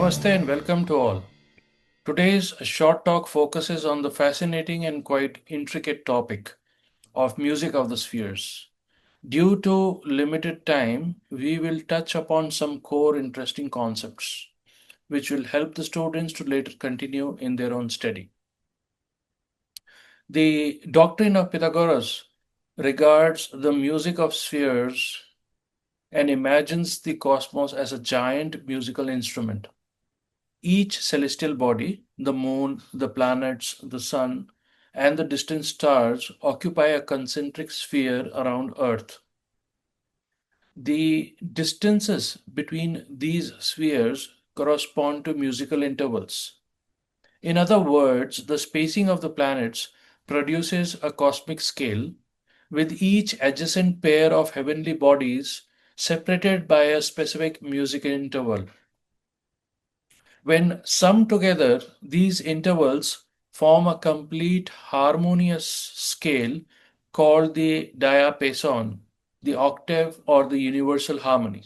Namaste and welcome to all. Today's short talk focuses on the fascinating and quite intricate topic of music of the spheres. Due to limited time, we will touch upon some core interesting concepts which will help the students to later continue in their own study. The doctrine of Pythagoras regards the music of spheres and imagines the cosmos as a giant musical instrument. Each celestial body, the moon, the planets, the sun, and the distant stars, occupy a concentric sphere around Earth. The distances between these spheres correspond to musical intervals. In other words, the spacing of the planets produces a cosmic scale, with each adjacent pair of heavenly bodies separated by a specific musical interval. When summed together, these intervals form a complete harmonious scale called the diapason, the octave or the universal harmony.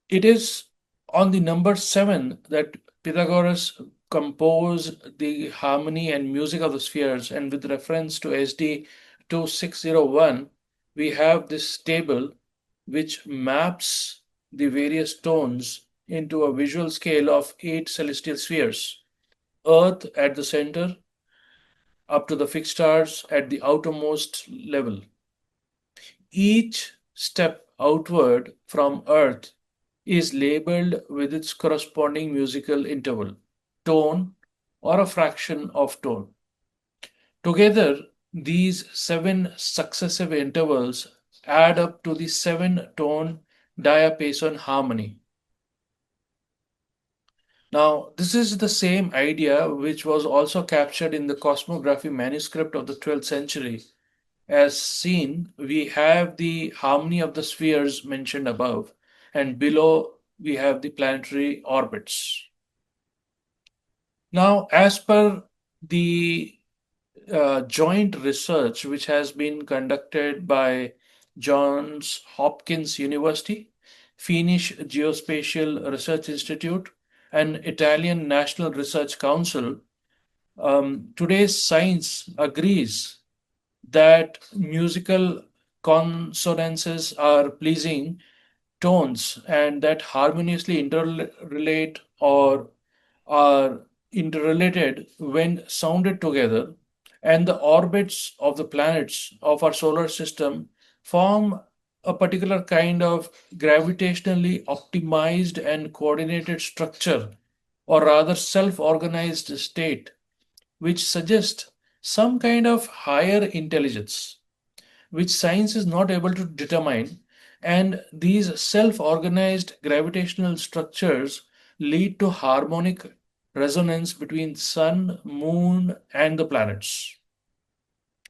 It is on the number 7 that Pythagoras composed the harmony and music of the spheres, and with reference to SD 2601, we have this table which maps the various tones into a visual scale of 8 celestial spheres. Earth at the center, up to the fixed stars at the outermost level. Each step outward from Earth is labeled with its corresponding musical interval, tone, or a fraction of tone. Together, these 7 successive intervals add up to the 7-tone diapason harmony. Now, this is the same idea which was also captured in the cosmography manuscript of the 12th century. As seen, we have the harmony of the spheres mentioned above, and below we have the planetary orbits. Now, as per the joint research which has been conducted by Johns Hopkins University, Finnish Geospatial Research Institute, and Italian National Research Council, today's science agrees that musical consonances are pleasing tones and that harmoniously interrelate or are interrelated when sounded together, and the orbits of the planets of our solar system form a particular kind of gravitationally optimized and coordinated structure, or rather self organized state, which suggests some kind of higher intelligence, which science is not able to determine. And these self organized gravitational structures lead to harmonic resonance between sun, moon, and the planets.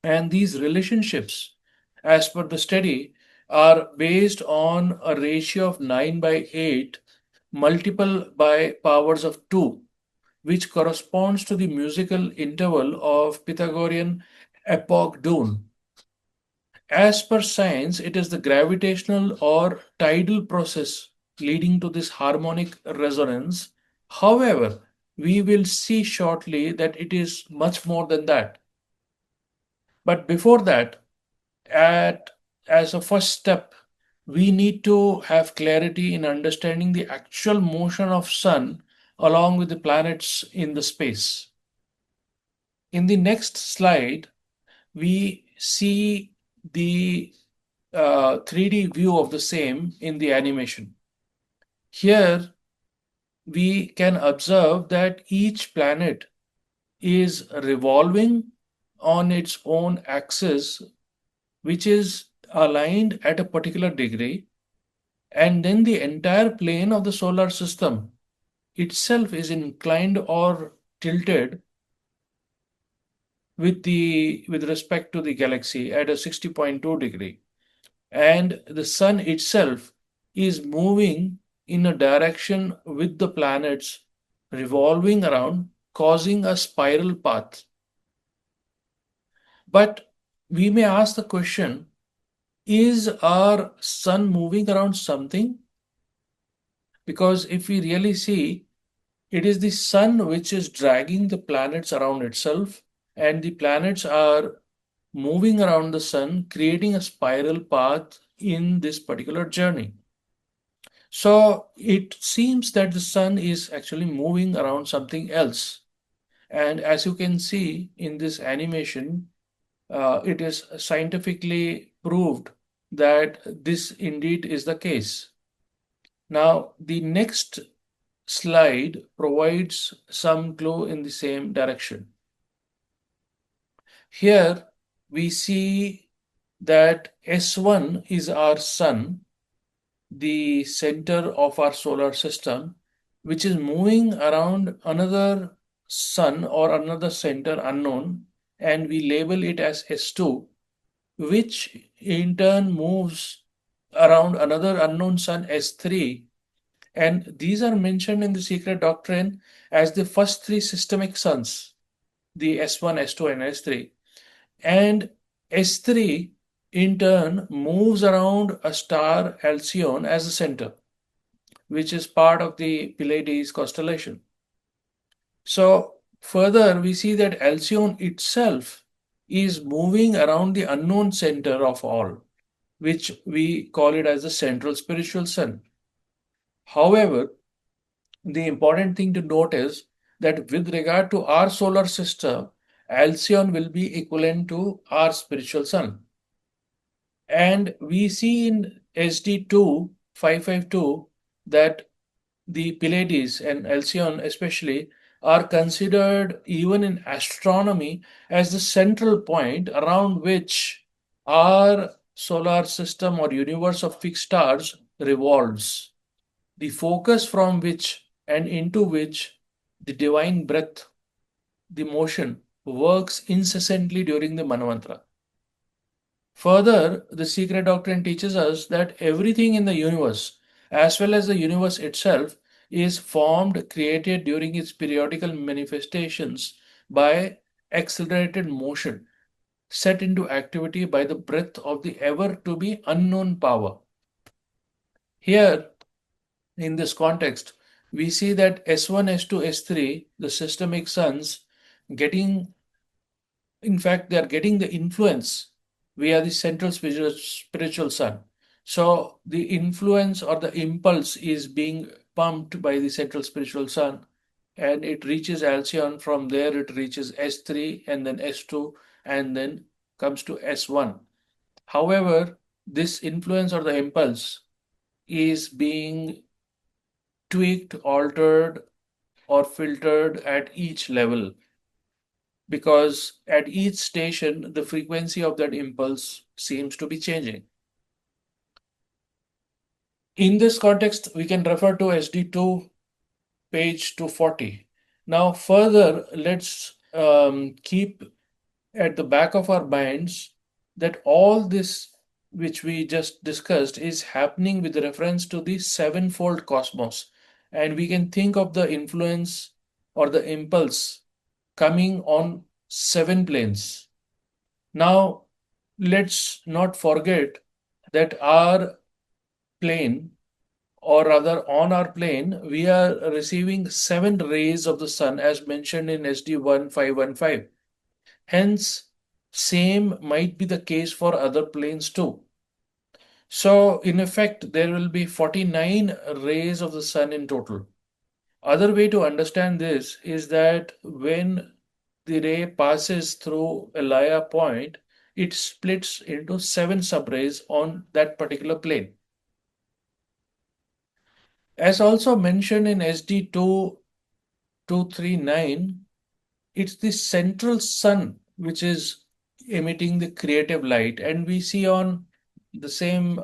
And these relationships, as per the study, are based on a ratio of 9 by 8 multiple by powers of 2, which corresponds to the musical interval of Pythagorean epoch Dune. As per science, it is the gravitational or tidal process leading to this harmonic resonance. However, we will see shortly that it is much more than that. But before that, at as a first step, we need to have clarity in understanding the actual motion of sun along with the planets in the space. In the next slide, we see the 3D view of the same in the animation. Here, we can observe that each planet is revolving on its own axis, which is aligned at a particular degree, and then the entire plane of the solar system itself is inclined or tilted with respect to the galaxy at a 60.2 degree, and the sun itself is moving in a direction with the planets revolving around, causing a spiral path. But we may ask the question, is our sun moving around something? Because if we really see, it is the sun which is dragging the planets around itself, and the planets are moving around the sun, creating a spiral path in this particular journey. So it seems that the sun is actually moving around something else. And as you can see in this animation, it is scientifically proved that this indeed is the case. Now, the next slide provides some clue in the same direction. Here we see that S1 is our sun, the center of our solar system, which is moving around another sun or another center unknown, and we label it as S2, which in turn moves around another unknown sun S3. And these are mentioned in the secret doctrine as the first three systemic suns, the S1, S2, and S3. And S3 in turn moves around a star Alcyone as a center, which is part of the Pleiades constellation. So further, we see that Alcyone itself is moving around the unknown center of all, which we call it as the central spiritual sun. However, the important thing to note is that with regard to our solar system, Alcyone will be equivalent to our spiritual sun. And we see in SD2 552 that the Pleiades and Alcyone especially are considered even in astronomy as the central point around which our solar system or universe of fixed stars revolves, the focus from which and into which the divine breath, the motion, works incessantly during the Manvantra. Further, the secret doctrine teaches us that everything in the universe, as well as the universe itself, is formed, created during its periodical manifestations by accelerated motion, set into activity by the breath of the ever to be unknown power. Here, in this context, we see that S1, S2, S3, the systemic suns, getting, in fact, they are getting the influence via the central spiritual sun. So the influence or the impulse is being pumped by the central spiritual sun, and it reaches Alcyon. From there, it reaches S3 and then S2 and then comes to S1. However, this influence or the impulse is being tweaked, altered, or filtered at each level, because at each station the frequency of that impulse seems to be changing. In this context, we can refer to SD2 page 240. Now, further, let's keep at the back of our minds that all this which we just discussed is happening with reference to the sevenfold cosmos. And we can think of the influence or the impulse coming on seven planes. Now, let's not forget that our plane, or rather on our plane, we are receiving seven rays of the sun as mentioned in SD1515. Hence, same might be the case for other planes too. So, in effect, there will be 49 rays of the sun in total. Other way to understand this is that when the ray passes through a Laya point, it splits into seven subrays on that particular plane. As also mentioned in SD2239, it's the central sun which is emitting the creative light. And we see on the same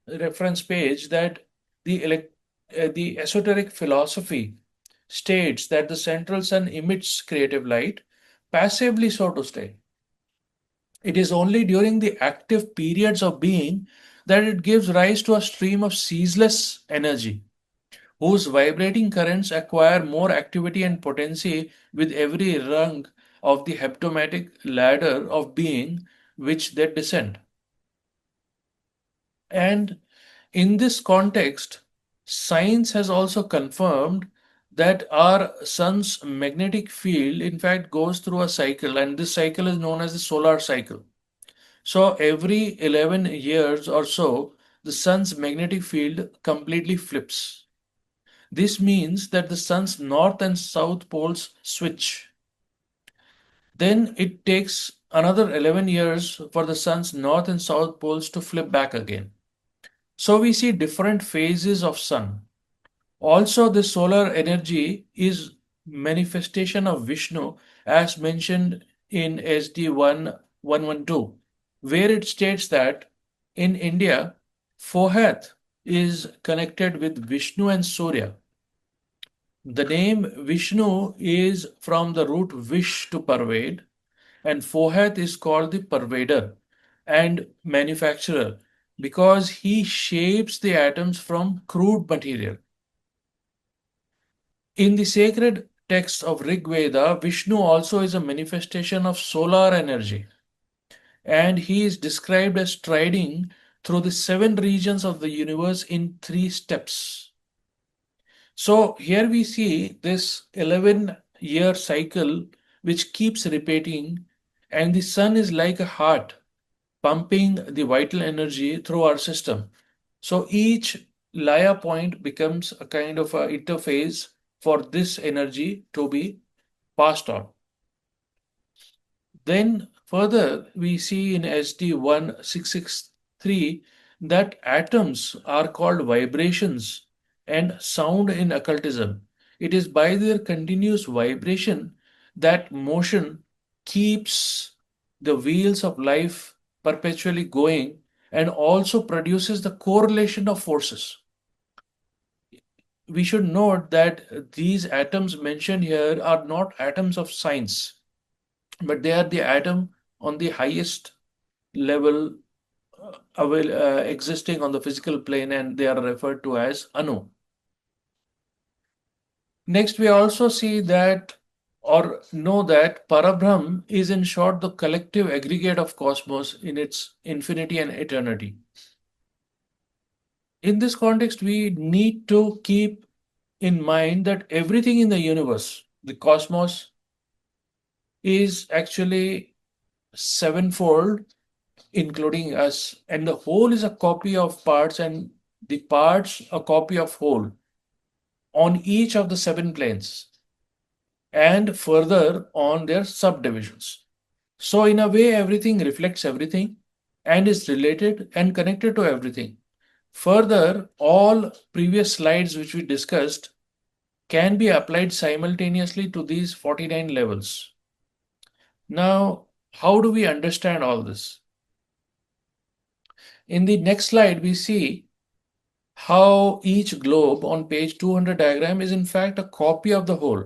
reference page that the esoteric philosophy states that the central sun emits creative light, passively so to say. It is only during the active periods of being that it gives rise to a stream of ceaseless energy, whose vibrating currents acquire more activity and potency with every rung of the heptomatic ladder of being which they descend. And in this context, Science has also confirmed that our sun's magnetic field, in fact, goes through a cycle, and this cycle is known as the solar cycle. So, every 11 years or so, the sun's magnetic field completely flips. This means that the sun's north and south poles switch. Then it takes another 11 years for the sun's north and south poles to flip back again. So we see different phases of sun. Also, the solar energy is manifestation of Vishnu as mentioned in SD 1112, where it states that in India, Fohath is connected with Vishnu and Surya. The name Vishnu is from the root vish to pervade, and Fohath is called the pervader and manufacturer because he shapes the atoms from crude material. In the sacred texts of Rig Veda, Vishnu also is a manifestation of solar energy, and he is described as striding through the seven regions of the universe in three steps. So here we see this 11-year cycle which keeps repeating, and the sun is like a heart pumping the vital energy through our system. So each Laya point becomes a kind of a interface for this energy to be passed on. Then further, we see in SD 1663 that atoms are called vibrations and sound in occultism. It is by their continuous vibration that motion keeps the wheels of life perpetually going and also produces the correlation of forces. We should note that these atoms mentioned here are not atoms of science, but they are the atom on the highest level existing on the physical plane, and they are referred to as anu. Next, we also see that or know that Parabrahm is in short the collective aggregate of cosmos in its infinity and eternity. In this context, we need to keep in mind that everything in the universe, the cosmos, is actually sevenfold, including us, and the whole is a copy of parts, and the parts a copy of whole on each of the seven planes and further on their subdivisions. So, in a way, everything reflects everything and is related and connected to everything. Further, all previous slides which we discussed can be applied simultaneously to these 49 levels. Now, how do we understand all this? In the next slide, we see how each globe on page 200 diagram is in fact a copy of the whole,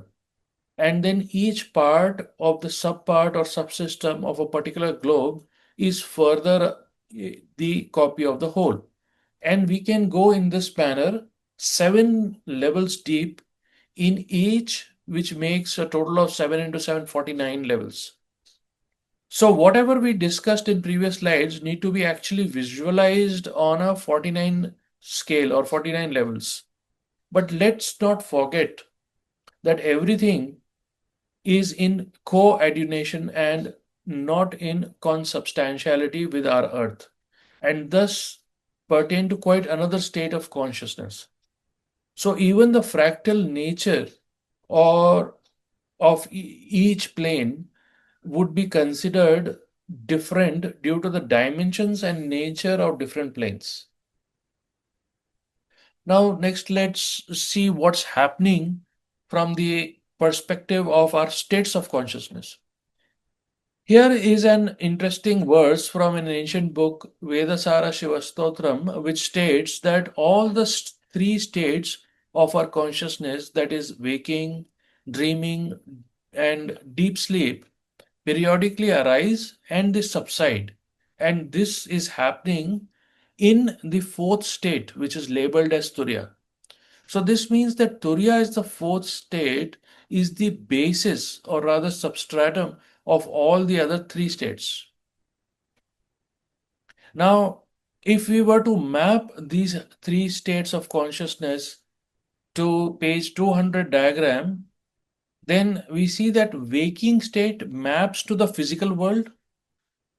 and then each part of the subpart or subsystem of a particular globe is further the copy of the whole. And we can go in this manner 7 levels deep in each, which makes a total of 7 into 7, 49 levels. So whatever we discussed in previous slides need to be actually visualized on a 49 scale or 49 levels. But let's not forget that everything is in coordination and not in consubstantiality with our earth, and thus pertain to quite another state of consciousness. So even the fractal nature or of each plane would be considered different due to the dimensions and nature of different planes. Now, next, let's see what's happening from the perspective of our states of consciousness. Here is an interesting verse from an ancient book, Vedasara Shivastotram, which states that all the three states of our consciousness, that is, waking, dreaming, and deep sleep, periodically arise and they subside. And this is happening in the fourth state, which is labeled as Turiya. So this means that Turiya is the fourth state, is the basis or rather substratum of all the other three states. Now, if we were to map these three states of consciousness to page 200 diagram, then we see that waking state maps to the physical world,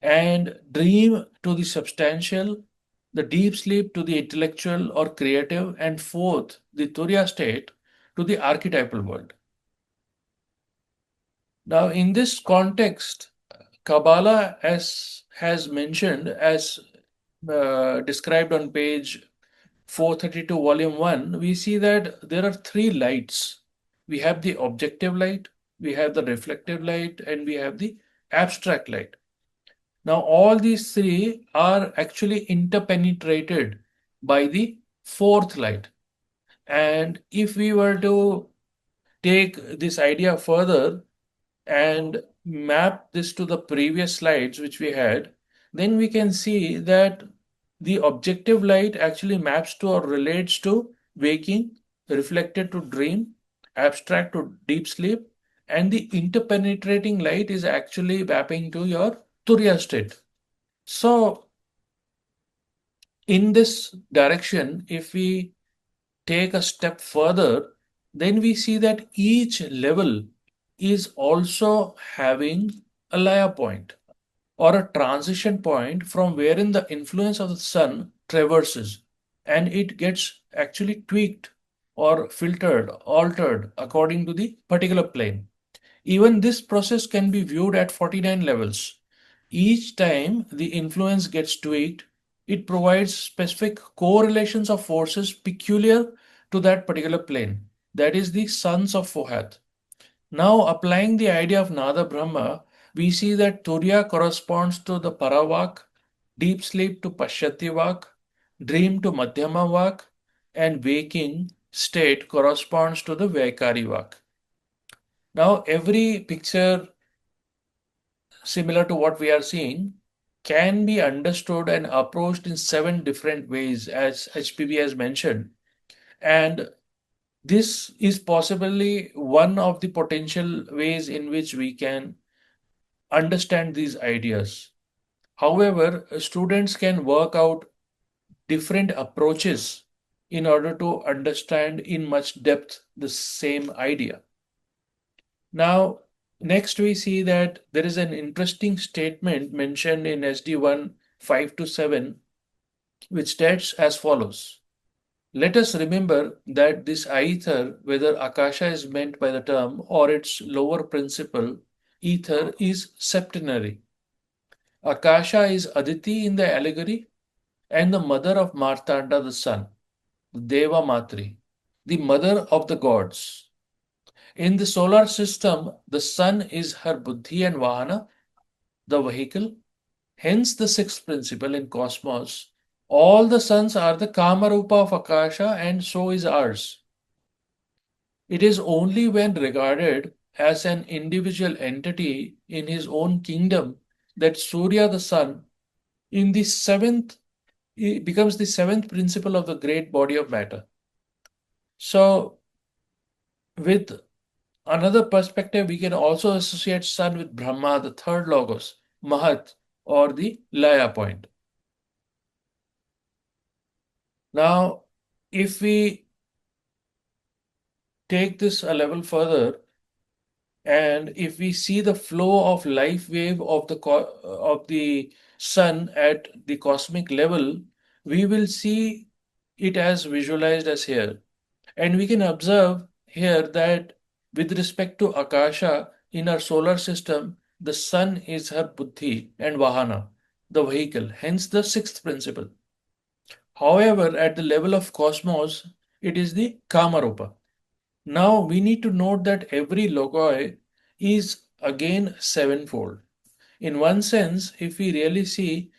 and dream to the substantial, the deep sleep to the intellectual or creative, and fourth, the Turiya state to the archetypal world. Now, in this context, Kabbalah, as has mentioned, as described on page 432, volume 1, we see that there are three lights. We have the objective light, we have the reflective light, and we have the abstract light. Now, all these three are actually interpenetrated by the fourth light. And if we were to take this idea further and map this to the previous slides which we had, then we can see that the objective light actually maps to or relates to waking, reflected to dream, abstract to deep sleep, and the interpenetrating light is actually mapping to your Turiya state. So, in this direction, if we take a step further, then we see that each level is also having a Laya point or a transition point from wherein the influence of the sun traverses, and it gets actually tweaked or filtered, altered according to the particular plane. Even this process can be viewed at 49 levels. Each time the influence gets tweaked, it provides specific correlations of forces peculiar to that particular plane. That is the sons of Fohath. Now, applying the idea of Nada Brahma, we see that Turiya corresponds to the Paravak, deep sleep to Pashyati Vak, dream to Madhyama Vak, and waking state corresponds to the Vaikari Vak. Now, every picture similar to what we are seeing can be understood and approached in 7 different ways, as HPB has mentioned. And this is possibly one of the potential ways in which we can understand these ideas. However, students can work out different approaches in order to understand in much depth the same idea. Now, next we see that there is an interesting statement mentioned in SD1 5 to 7, which states as follows. Let us remember that this ether, whether Akasha is meant by the term or its lower principle, ether is septenary. Akasha is Aditi in the allegory and the mother of Martanda the sun, Deva Matri, the mother of the gods. In the solar system, the sun is her buddhi and vahana, the vehicle. Hence, the sixth principle in cosmos. All the suns are the Kamarupa of Akasha, and so is ours. It is only when regarded as an individual entity in his own kingdom that Surya the sun in the seventh becomes the seventh principle of the great body of matter. So, with another perspective, we can also associate sun with Brahma, the third logos, Mahat, or the Laya point. Now, if we take this a level further, and if we see the flow of life wave of the sun at the cosmic level, we will see it as visualized as here. And we can observe here that with respect to Akasha in our solar system, the sun is her buddhi and vahana, the vehicle, hence the sixth principle. However, at the level of cosmos, it is the Kamarupa. Now we need to note that every logoi is again sevenfold. In one sense, if we really see,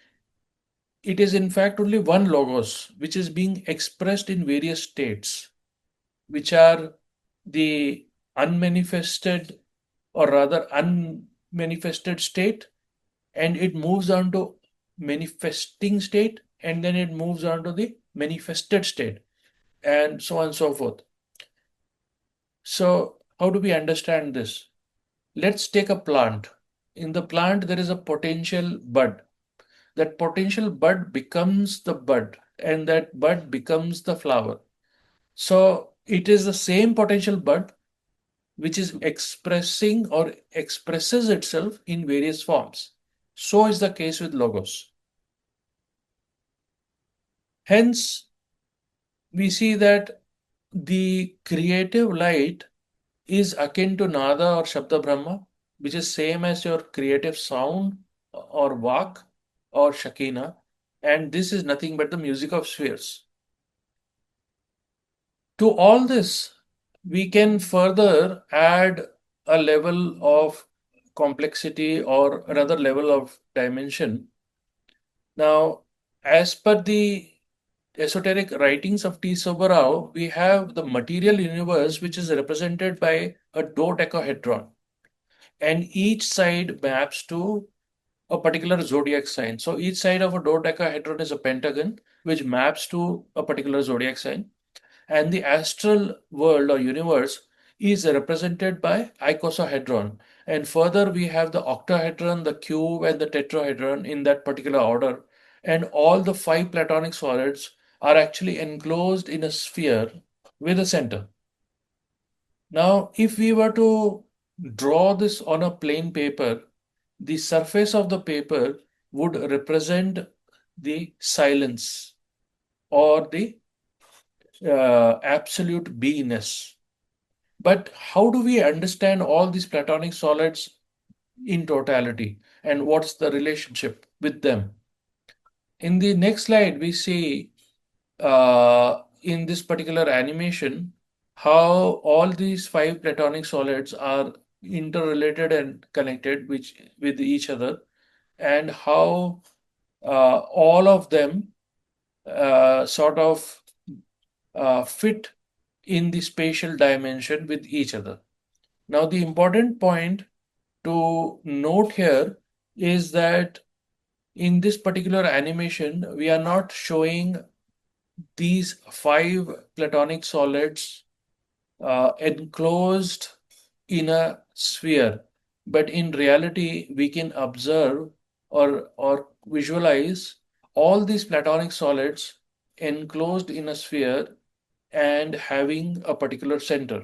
it is in fact only one logos which is being expressed in various states, which are the unmanifested or rather unmanifested state, and it moves on to manifesting state, and then it moves on to the manifested state, and so on and so forth. So, how do we understand this? Let's take a plant. In the plant, there is a potential bud. that potential bud becomes the bud, and that bud becomes the flower. So it is the same potential bud which is expressing or expresses itself in various forms. So is the case with logos. Hence, we see that the creative light is akin to Nada or Shabda Brahma, which is same as your creative sound or Vak or Shakina, and this is nothing but the music of spheres. To all this, we can further add a level of complexity or another level of dimension. Now, as per the esoteric writings of T. Subbarao, we have the material universe, which is represented by a dodecahedron, and each side maps to a particular zodiac sign. So each side of a dodecahedron is a pentagon, which maps to a particular zodiac sign, and the astral world or universe is represented by icosahedron. And further, we have the octahedron, the cube, and the tetrahedron in that particular order. And all the five platonic solids are actually enclosed in a sphere with a center. Now, if we were to draw this on a plain paper, the surface of the paper would represent the silence or the absolute beingness. But how do we understand all these platonic solids in totality, and what's the relationship with them? In the next slide, we see in this particular animation how all these five platonic solids are interrelated and connected with each other, and how all of them sort of fit in the spatial dimension with each other. Now, the important point to note here is that in this particular animation, we are not showing these five platonic solids enclosed in a sphere, but in reality, we can observe or visualize all these platonic solids enclosed in a sphere and having a particular center.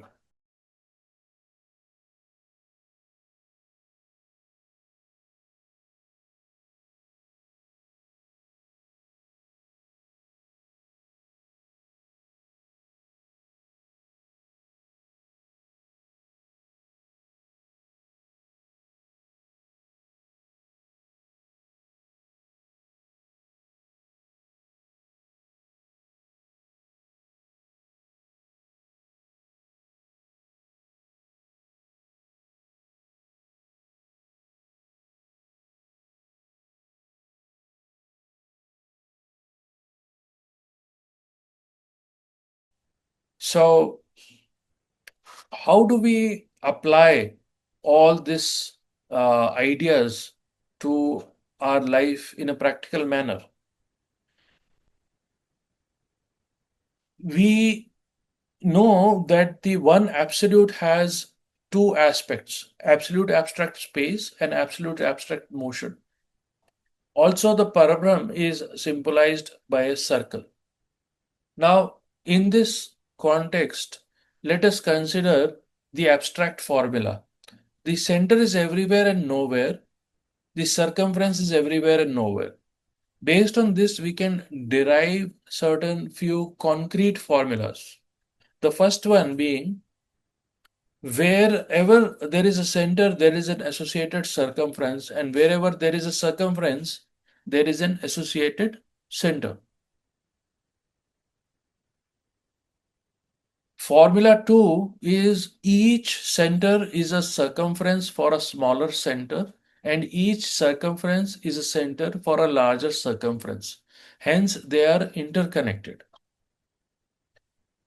So, how do we apply all these ideas to our life in a practical manner? We know that the one absolute has two aspects: absolute abstract space and absolute abstract motion. Also, the Parabrahm is symbolized by a circle. Now, in this context, let us consider the abstract formula. The center is everywhere and nowhere. The circumference is everywhere and nowhere. Based on this, we can derive certain few concrete formulas. The first one being, wherever there is a center, there is an associated circumference, and wherever there is a circumference, there is an associated center. Formula 2 is each center is a circumference for a smaller center, and each circumference is a center for a larger circumference. Hence, they are interconnected.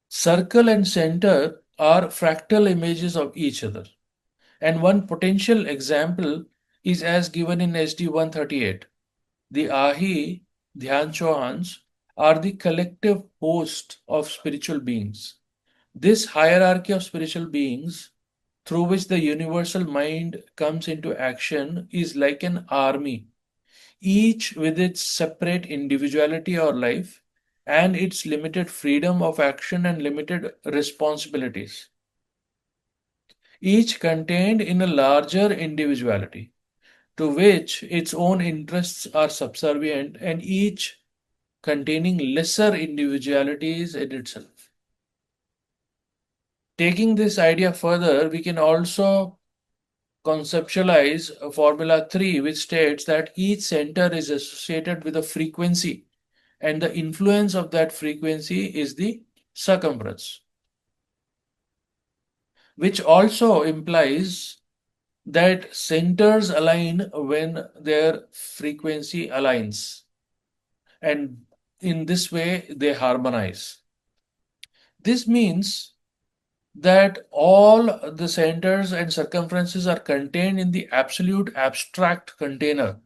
Circle and center are fractal images of each other. And one potential example is as given in SD 138. The Ahi Dhyan Chauhans are the collective host of spiritual beings. This hierarchy of spiritual beings through which the universal mind comes into action is like an army. each with its separate individuality or life and its limited freedom of action and limited responsibilities, each contained in a larger individuality to which its own interests are subservient and each containing lesser individualities in itself. Taking this idea further, we can also conceptualize Formula 3, which states that each center is associated with a frequency, and the influence of that frequency is the circumference, which also implies that centers align when their frequency aligns, and in this way they harmonize. This means that all the centers and circumferences are contained in the absolute abstract container,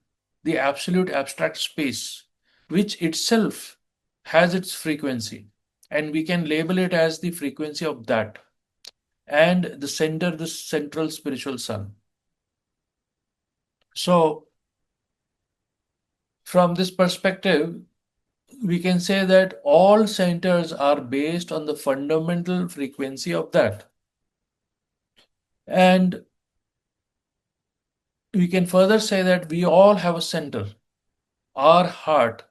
the absolute abstract space, which itself has its frequency. And we can label it as the frequency of that. And the center, the central spiritual sun. So, from this perspective, we can say that all centers are based on the fundamental frequency of that. And we can further say that we all have a center, our heart,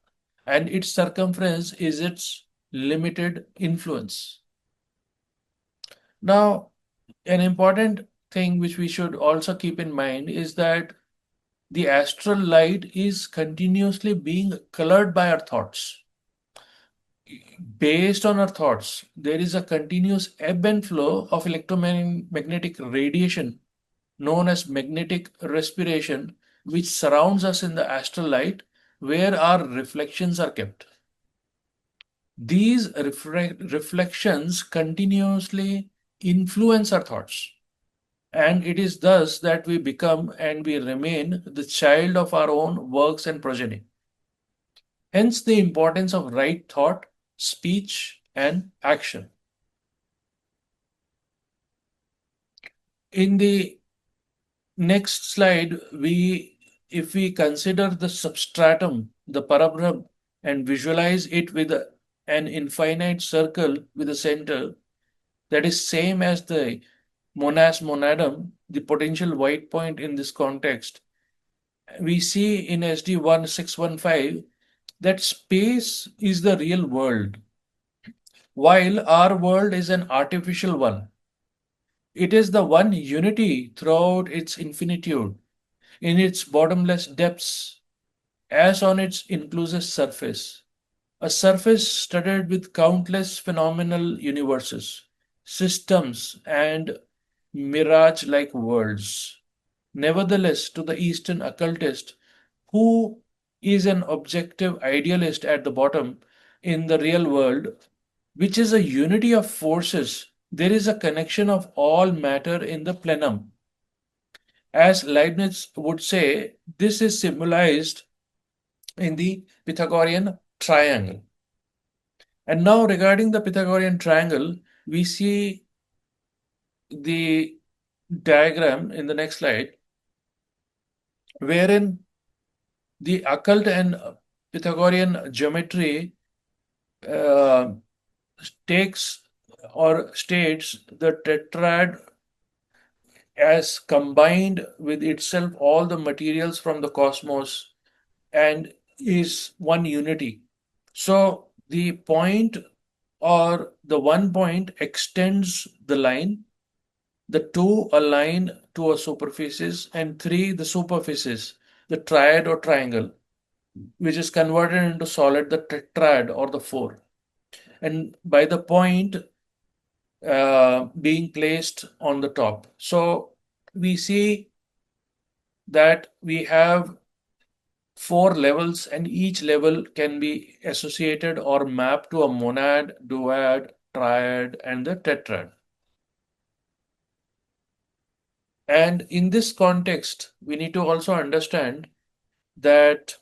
and its circumference is its limited influence. Now, an important thing which we should also keep in mind is that the astral light is continuously being colored by our thoughts. Based on our thoughts, there is a continuous ebb and flow of electromagnetic radiation known as magnetic respiration, which surrounds us in the astral light where our reflections are kept. These reflections continuously influence our thoughts, and it is thus that we become and we remain the child of our own works and progeny. Hence, the importance of right thought, speech, and action. In the next slide, if we consider the substratum, the parabrahma, and visualize it with an infinite circle with a center that is same as the monadum, the potential white point in this context, we see in SD 1615 that space is the real world, while our world is an artificial one. It is the one unity throughout its infinitude, in its bottomless depths, as on its inclusive surface. A surface studded with countless phenomenal universes, systems, and mirage like worlds. Nevertheless, to the Eastern occultist, who is an objective idealist at the bottom in the real world, which is a unity of forces, there is a connection of all matter in the plenum. As Leibniz would say, this is symbolized in the Pythagorean triangle. And now, regarding the Pythagorean triangle, we see the diagram in the next slide, wherein the occult and Pythagorean geometry uh, takes or states the tetrad as combined with itself all the materials from the cosmos and is one unity. So the point or the one point extends the line, the two align to a superficies, and three the superficies, the triad or triangle, which is converted into solid, the tetrad or the four. And by the point being placed on the top. So we see that we have four levels, and each level can be associated or mapped to a monad, duad, triad, and the tetrad. And in this context, we need to also understand that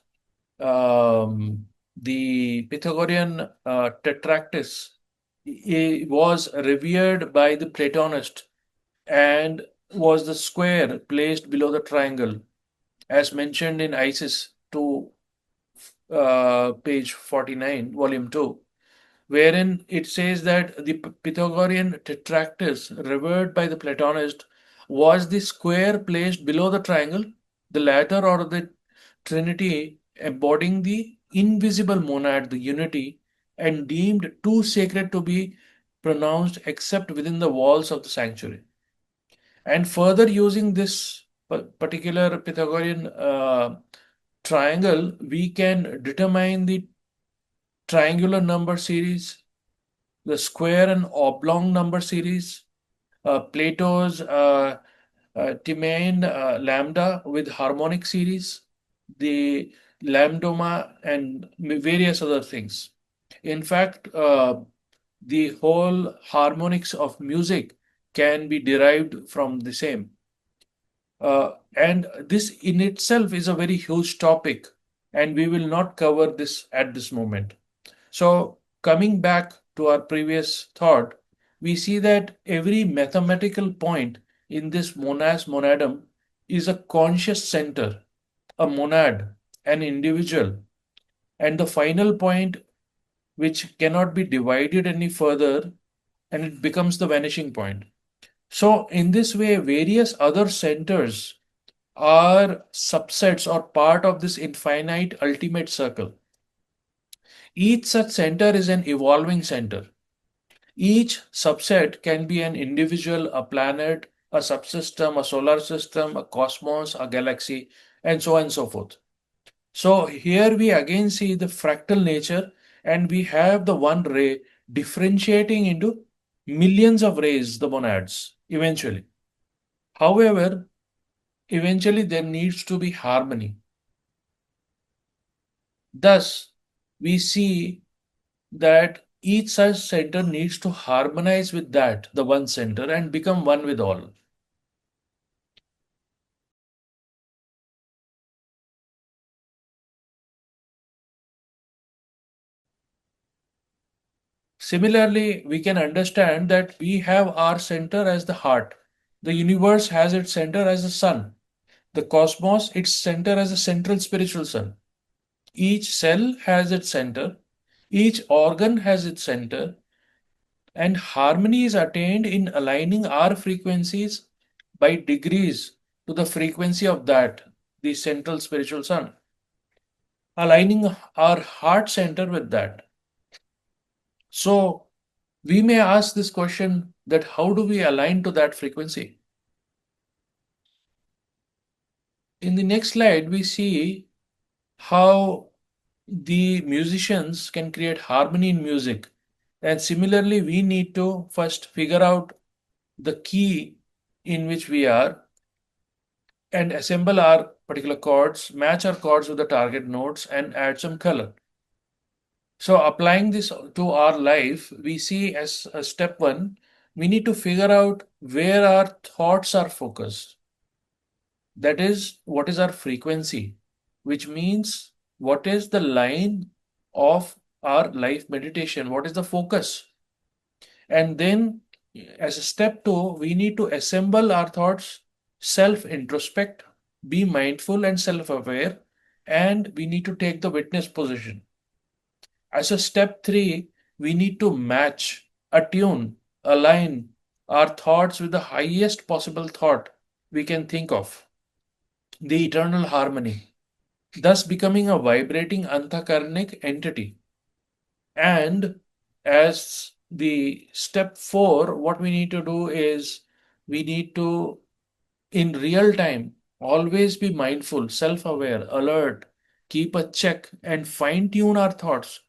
the Pythagorean tetractys was revered by the Platonist and was the square placed below the triangle, as mentioned in Isis. to page 49, volume 2, wherein it says that the Pythagorean tetractys revered by the Platonist was the square placed below the triangle, the latter or the trinity embodying the invisible monad, the unity, and deemed too sacred to be pronounced except within the walls of the sanctuary. And further using this particular Pythagorean triangle, we can determine the triangular number series, the square and oblong number series, Plato's Timaean lambda with harmonic series, the lambdoma, and various other things. In fact, the whole harmonics of music can be derived from the same. And this in itself is a very huge topic, and we will not cover this at this moment. So, coming back to our previous thought, we see that every mathematical point in this monadum is a conscious center, a monad, an individual, and the final point which cannot be divided any further, and it becomes the vanishing point. So, in this way, various other centers are subsets or part of this infinite ultimate circle. Each such center is an evolving center. Each subset can be an individual, a planet, a subsystem, a solar system, a cosmos, a galaxy, and so on and so forth. So here we again see the fractal nature, and we have the one ray differentiating into millions of rays, the monads, eventually. However, eventually there needs to be harmony. Thus, we see that each such center needs to harmonize with that, the one center, and become one with all. Similarly, we can understand that we have our center as the heart. The universe has its center as the sun. The cosmos, its center as a central spiritual sun. Each cell has its center. Each organ has its center. And harmony is attained in aligning our frequencies by degrees to the frequency of that, the central spiritual sun. Aligning our heart center with that. So we may ask this question that how do we align to that frequency? In the next slide, we see how the musicians can create harmony in music. And similarly, we need to first figure out the key in which we are and assemble our particular chords, match our chords with the target notes, and add some color. So applying this to our life, we see as a step one, we need to figure out where our thoughts are focused. That is, what is our frequency, which means what is the line of our life meditation, what is the focus. And then as a step two, we need to assemble our thoughts, self-introspect, be mindful and self-aware, and we need to take the witness position. As a step three, we need to match, attune, align our thoughts with the highest possible thought we can think of, the eternal harmony, thus becoming a vibrating antakarnic entity. And as the step four, what we need to do is we need to, in real time, always be mindful, self aware, alert, keep a check, and fine tune our thoughts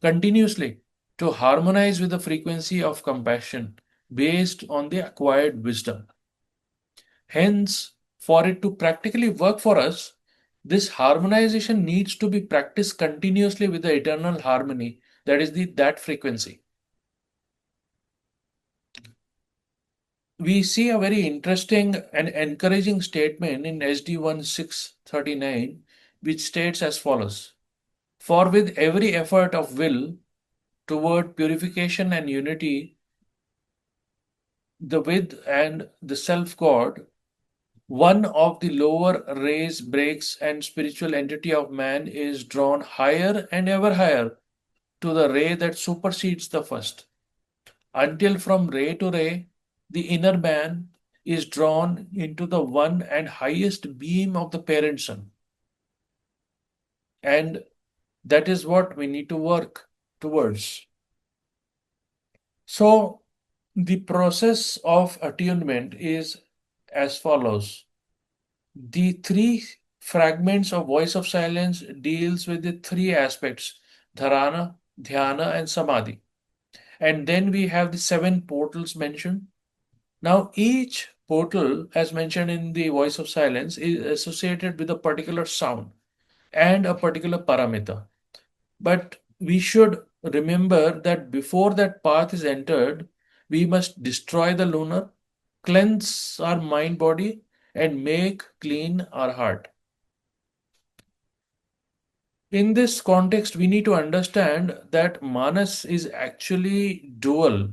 continuously to harmonize with the frequency of compassion based on the acquired wisdom. Hence, for it to practically work for us, this harmonization needs to be practiced continuously with the eternal harmony, that is that frequency. We see a very interesting and encouraging statement in SD 1639, which states as follows: For with every effort of will toward purification and unity, the with and the self God, one of the lower rays breaks and spiritual entity of man is drawn higher and ever higher to the ray that supersedes the first, until from ray to ray, the inner man is drawn into the one and highest beam of the parent sun. And that is what we need to work towards. So, the process of attunement is as follows. The three fragments of voice of silence deals with the three aspects, dharana, dhyana, and samadhi. And then we have the seven portals mentioned. Now, each portal, as mentioned in the voice of silence, is associated with a particular sound and a particular parameter. But we should remember that before that path is entered, we must destroy the lunar, cleanse our mind body, and make clean our heart. In this context, we need to understand that manas is actually dual.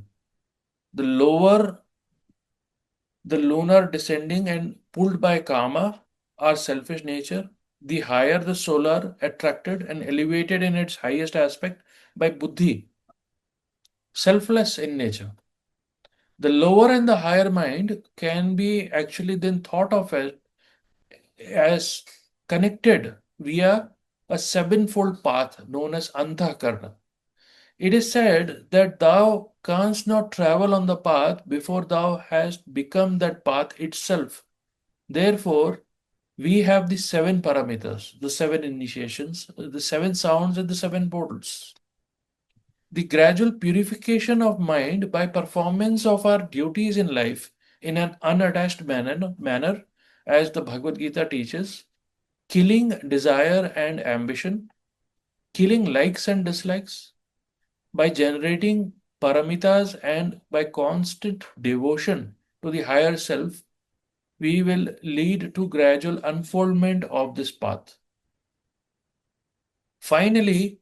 The lower, the lunar descending and pulled by kama, our selfish nature, the higher the solar, attracted and elevated in its highest aspect by buddhi, selfless in nature. The lower and the higher mind can be actually then thought of as connected via a sevenfold path known as Antahkarna. It is said that thou canst not travel on the path before thou hast become that path itself. Therefore, we have the seven paramitas, the seven initiations, the seven sounds, and the seven portals. The gradual purification of mind by performance of our duties in life in an unattached manner, as the Bhagavad Gita teaches, killing desire and ambition, killing likes and dislikes, by generating paramitas and by constant devotion to the higher self, we will lead to gradual unfoldment of this path. Finally,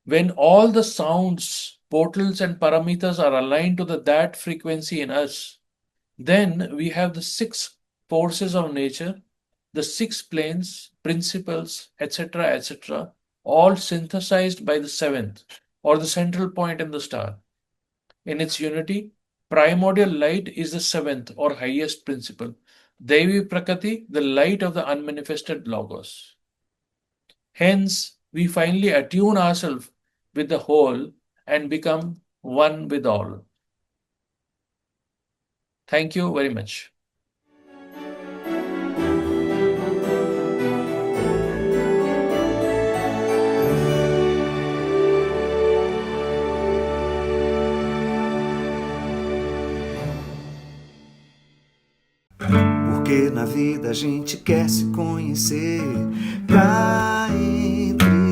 when all the sounds, portals, and paramitas are aligned to that frequency in us, then we have the six forces of nature, the six planes, principles, etc., etc., all synthesized by the seventh or the central point in the star. In its unity, primordial light is the seventh or highest principle. Devi Prakriti, the light of the unmanifested Logos. Hence, we finally attune ourselves with the whole and become one with all. Thank you very much. Porque na vida a gente quer se conhecer pra entre